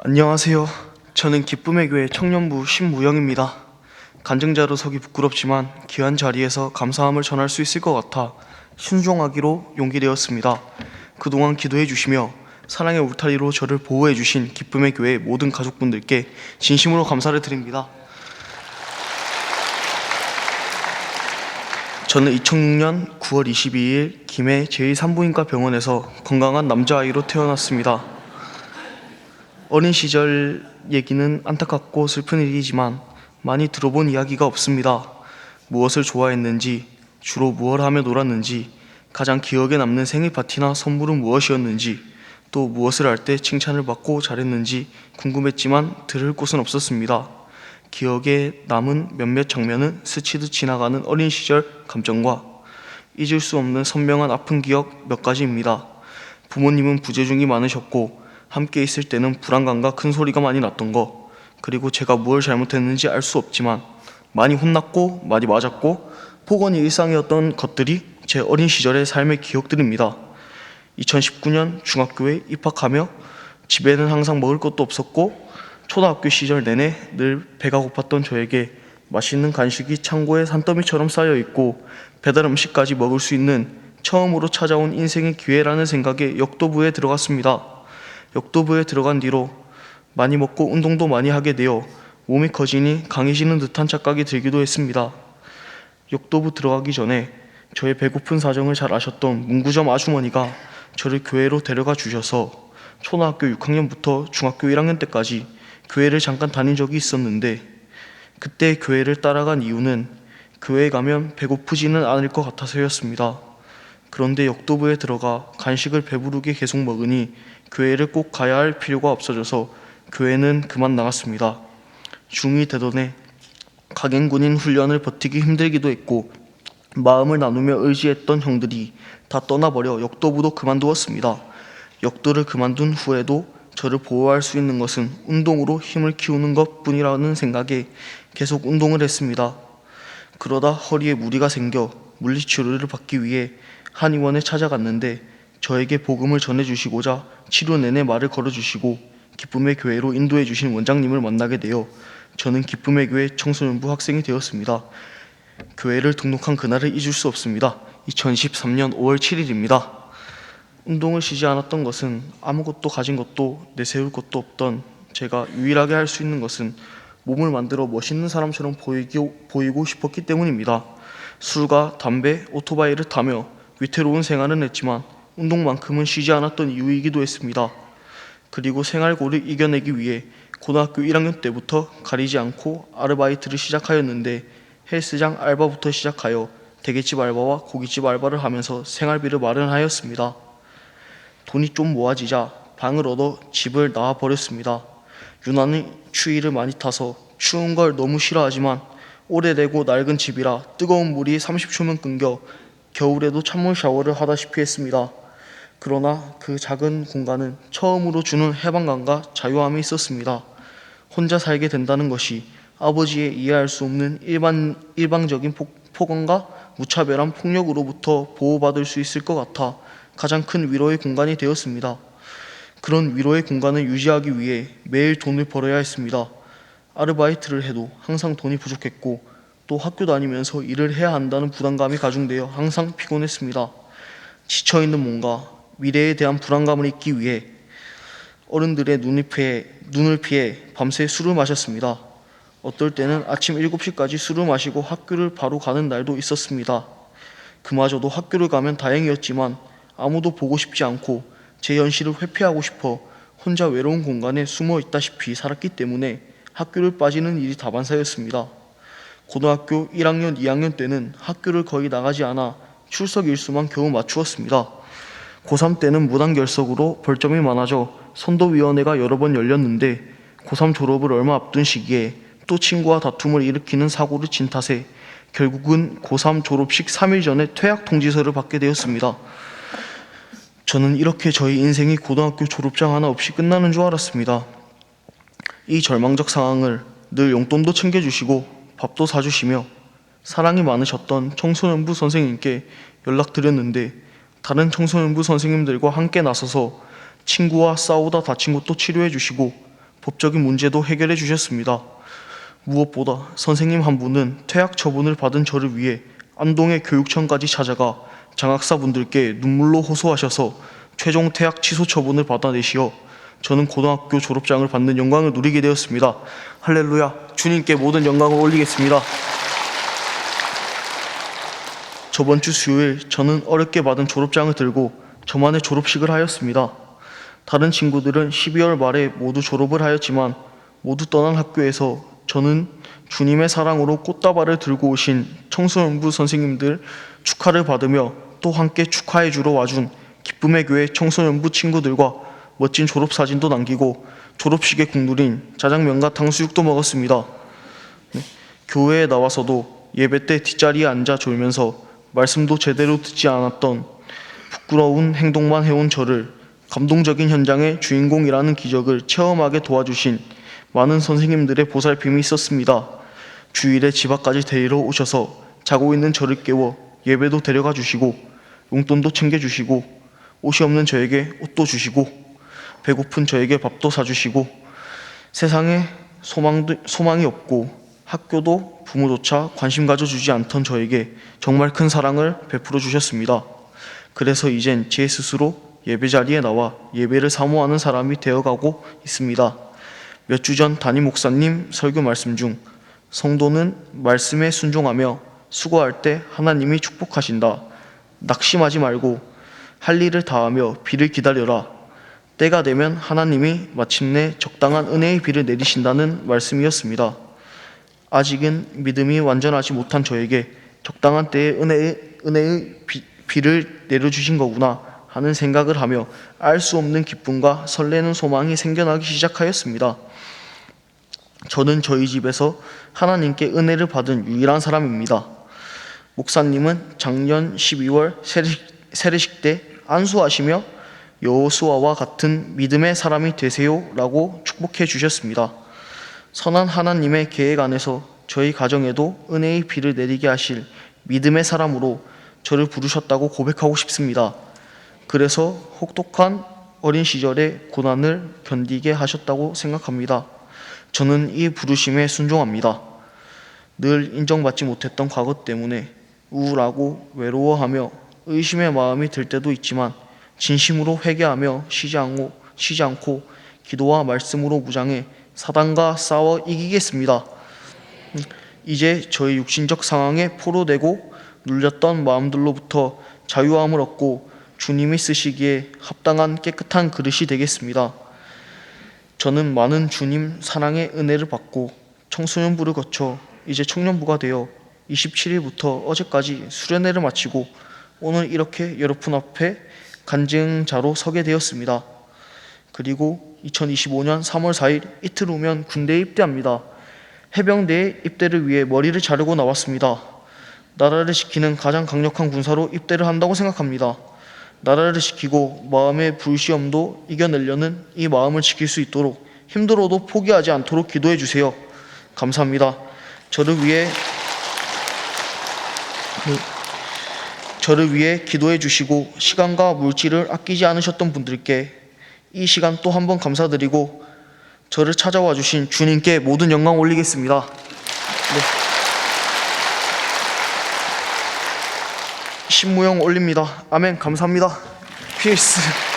안녕하세요. 저는 기쁨의 교회 청년부 신무영입니다. 간증자로 서기 부끄럽지만 귀한 자리에서 감사함을 전할 수 있을 것 같아 순종하기로 용기 내었습니다. 그동안 기도해 주시며 사랑의 울타리로 저를 보호해 주신 기쁨의 교회 모든 가족분들께 진심으로 감사를 드립니다. 저는 2006년 9월 22일 김해 제2산부인과 병원에서 건강한 남자아이로 태어났습니다. 어린 시절 얘기는 안타깝고 슬픈 일이지만 많이 들어본 이야기가 없습니다. 무엇을 좋아했는지, 주로 무엇을 하며 놀았는지, 가장 기억에 남는 생일 파티나 선물은 무엇이었는지, 또 무엇을 할 때 칭찬을 받고 잘했는지 궁금했지만 들을 곳은 없었습니다. 기억에 남은 몇몇 장면은 스치듯 지나가는 어린 시절 감정과 잊을 수 없는 선명한 아픈 기억 몇 가지입니다. 부모님은 부재중이 많으셨고 함께 있을 때는 불안감과 큰 소리가 많이 났던 거, 그리고 제가 무엇을 잘못했는지 알 수 없지만 많이 혼났고 많이 맞았고 폭언이 일상이었던 것들이 제 어린 시절의 삶의 기억들입니다. 2019년 중학교에 입학하며 집에는 항상 먹을 것도 없었고 초등학교 시절 내내 늘 배가 고팠던 저에게 맛있는 간식이 창고에 산더미처럼 쌓여있고 배달 음식까지 먹을 수 있는 처음으로 찾아온 인생의 기회라는 생각에 역도부에 들어갔습니다. 역도부에 들어간 뒤로 많이 먹고 운동도 많이 하게 되어 몸이 커지니 강해지는 듯한 착각이 들기도 했습니다. 역도부 들어가기 전에 저의 배고픈 사정을 잘 아셨던 문구점 아주머니가 저를 교회로 데려가 주셔서 초등학교 6학년부터 중학교 1학년 때까지 교회를 잠깐 다닌 적이 있었는데, 그때 교회를 따라간 이유는 교회에 가면 배고프지는 않을 것 같아서였습니다. 그런데 역도부에 들어가 간식을 배부르게 계속 먹으니 교회를 꼭 가야 할 필요가 없어져서 교회는 그만 나갔습니다. 중2 되던 해 각인군인 훈련을 버티기 힘들기도 했고 마음을 나누며 의지했던 형들이 다 떠나버려 역도부도 그만두었습니다. 역도를 그만둔 후에도 저를 보호할 수 있는 것은 운동으로 힘을 키우는 것뿐이라는 생각에 계속 운동을 했습니다. 그러다 허리에 무리가 생겨 물리치료를 받기 위해 한의원에 찾아갔는데 저에게 복음을 전해주시고자 치료 내내 말을 걸어주시고 기쁨의 교회로 인도해 주신 원장님을 만나게 되어 저는 기쁨의 교회 청소년부 학생이 되었습니다. 교회를 등록한 그날을 잊을 수 없습니다. 2013년 5월 7일입니다. 운동을 쉬지 않았던 것은 아무것도 가진 것도 내세울 것도 없던 제가 유일하게 할 수 있는 것은 몸을 만들어 멋있는 사람처럼 보이고 싶었기 때문입니다. 술과 담배, 오토바이를 타며 위태로운 생활은 했지만 운동만큼은 쉬지 않았던 이유이기도 했습니다. 그리고 생활고를 이겨내기 위해 고등학교 1학년 때부터 가리지 않고 아르바이트를 시작하였는데 헬스장 알바부터 시작하여 대게집 알바와 고깃집 알바를 하면서 생활비를 마련하였습니다. 돈이 좀 모아지자 방을 얻어 집을 나와버렸습니다. 유난히 추위를 많이 타서 추운 걸 너무 싫어하지만 오래되고 낡은 집이라 뜨거운 물이 30초면 끊겨 겨울에도 찬물 샤워를 하다시피 했습니다. 그러나 그 작은 공간은 처음으로 주는 해방감과 자유함이 있었습니다. 혼자 살게 된다는 것이 아버지의 이해할 수 없는 일방적인 폭언과 무차별한 폭력으로부터 보호받을 수 있을 것 같아 가장 큰 위로의 공간이 되었습니다. 그런 위로의 공간을 유지하기 위해 매일 돈을 벌어야 했습니다. 아르바이트를 해도 항상 돈이 부족했고 또 학교 다니면서 일을 해야 한다는 부담감이 가중되어 항상 피곤했습니다. 지쳐있는 몸과 미래에 대한 불안감을 잊기 위해 어른들의 눈을 피해 밤새 술을 마셨습니다. 어떨 때는 아침 7시까지 술을 마시고 학교를 바로 가는 날도 있었습니다. 그마저도 학교를 가면 다행이었지만 아무도 보고 싶지 않고 제 현실을 회피하고 싶어 혼자 외로운 공간에 숨어 있다시피 살았기 때문에 학교를 빠지는 일이 다반사였습니다. 고등학교 1학년, 2학년 때는 학교를 거의 나가지 않아 출석 일수만 겨우 맞추었습니다. 고3 때는 무단결석으로 벌점이 많아져 선도위원회가 여러 번 열렸는데 고3 졸업을 얼마 앞둔 시기에 또 친구와 다툼을 일으키는 사고를 친 탓에 결국은 고3 졸업식 3일 전에 퇴학 통지서를 받게 되었습니다. 저는 이렇게 저희 인생이 고등학교 졸업장 하나 없이 끝나는 줄 알았습니다. 이 절망적 상황을 늘 용돈도 챙겨주시고 밥도 사주시며 사랑이 많으셨던 청소년부 선생님께 연락드렸는데 다른 청소년부 선생님들과 함께 나서서 친구와 싸우다 다친 것도 치료해 주시고 법적인 문제도 해결해 주셨습니다. 무엇보다 선생님 한 분은 퇴학 처분을 받은 저를 위해 안동의 교육청까지 찾아가 장학사분들께 눈물로 호소하셔서 최종 퇴학 취소 처분을 받아내시어 저는 고등학교 졸업장을 받는 영광을 누리게 되었습니다. 할렐루야. 주님께 모든 영광을 올리겠습니다. 저번 주 수요일 저는 어렵게 받은 졸업장을 들고 저만의 졸업식을 하였습니다. 다른 친구들은 12월 말에 모두 졸업을 하였지만 모두 떠난 학교에서 저는 주님의 사랑으로 꽃다발을 들고 오신 청소년부 선생님들 축하를 받으며 또 함께 축하해 주러 와준 기쁨의 교회 청소년부 친구들과 멋진 졸업사진도 남기고 졸업식에 국룰인 짜장면과 탕수육도 먹었습니다. 교회에 나와서도 예배 때 뒷자리에 앉아 졸면서 말씀도 제대로 듣지 않았던 부끄러운 행동만 해온 저를 감동적인 현장의 주인공이라는 기적을 체험하게 도와주신 많은 선생님들의 보살핌이 있었습니다. 주일에 집 앞까지 데리러 오셔서 자고 있는 저를 깨워 예배도 데려가 주시고 용돈도 챙겨주시고 옷이 없는 저에게 옷도 주시고 배고픈 저에게 밥도 사주시고 세상에 소망이 없고 학교도 부모조차 관심 가져주지 않던 저에게 정말 큰 사랑을 베풀어 주셨습니다. 그래서 이젠 제 스스로 예배 자리에 나와 예배를 사모하는 사람이 되어가고 있습니다. 몇 주 전 담임 목사님 설교 말씀 중 성도는 말씀에 순종하며 수고할 때 하나님이 축복하신다. 낙심하지 말고 할 일을 다하며 비를 기다려라. 때가 되면 하나님이 마침내 적당한 은혜의 비를 내리신다는 말씀이었습니다. 아직은 믿음이 완전하지 못한 저에게 적당한 때에 은혜의 비를 내려주신 거구나 하는 생각을 하며 알 수 없는 기쁨과 설레는 소망이 생겨나기 시작하였습니다. 저는 저희 집에서 하나님께 은혜를 받은 유일한 사람입니다. 목사님은 작년 12월 세례식 때 안수하시며 여호수아와 같은 믿음의 사람이 되세요 라고 축복해 주셨습니다. 선한 하나님의 계획 안에서 저희 가정에도 은혜의 비를 내리게 하실 믿음의 사람으로 저를 부르셨다고 고백하고 싶습니다. 그래서 혹독한 어린 시절의 고난을 견디게 하셨다고 생각합니다. 저는 이 부르심에 순종합니다. 늘 인정받지 못했던 과거 때문에 우울하고 외로워하며 의심의 마음이 들 때도 있지만 진심으로 회개하며 쉬지 않고 기도와 말씀으로 무장해 사단과 싸워 이기겠습니다. 이제 저희 육신적 상황에 포로되고 눌렸던 마음들로부터 자유함을 얻고 주님이 쓰시기에 합당한 깨끗한 그릇이 되겠습니다. 저는 많은 주님 사랑의 은혜를 받고 청소년부를 거쳐 이제 청년부가 되어 27일부터 어제까지 수련회를 마치고 오늘 이렇게 여러분 앞에 간증자로 서게 되었습니다. 그리고 2025년 3월 4일 이틀 후면 군대에 입대합니다. 해병대에 입대를 위해 머리를 자르고 나왔습니다. 나라를 지키는 가장 강력한 군사로 입대를 한다고 생각합니다. 나라를 지키고 마음의 불시험도 이겨내려는 이 마음을 지킬 수 있도록 힘들어도 포기하지 않도록 기도해 주세요. 감사합니다. 저를 위해 기도해 주시고 시간과 물질을 아끼지 않으셨던 분들께 이 시간 또 한 번 감사드리고 저를 찾아와 주신 주님께 모든 영광 올리겠습니다. 신무영 올립니다. 아멘. 감사합니다. 필스.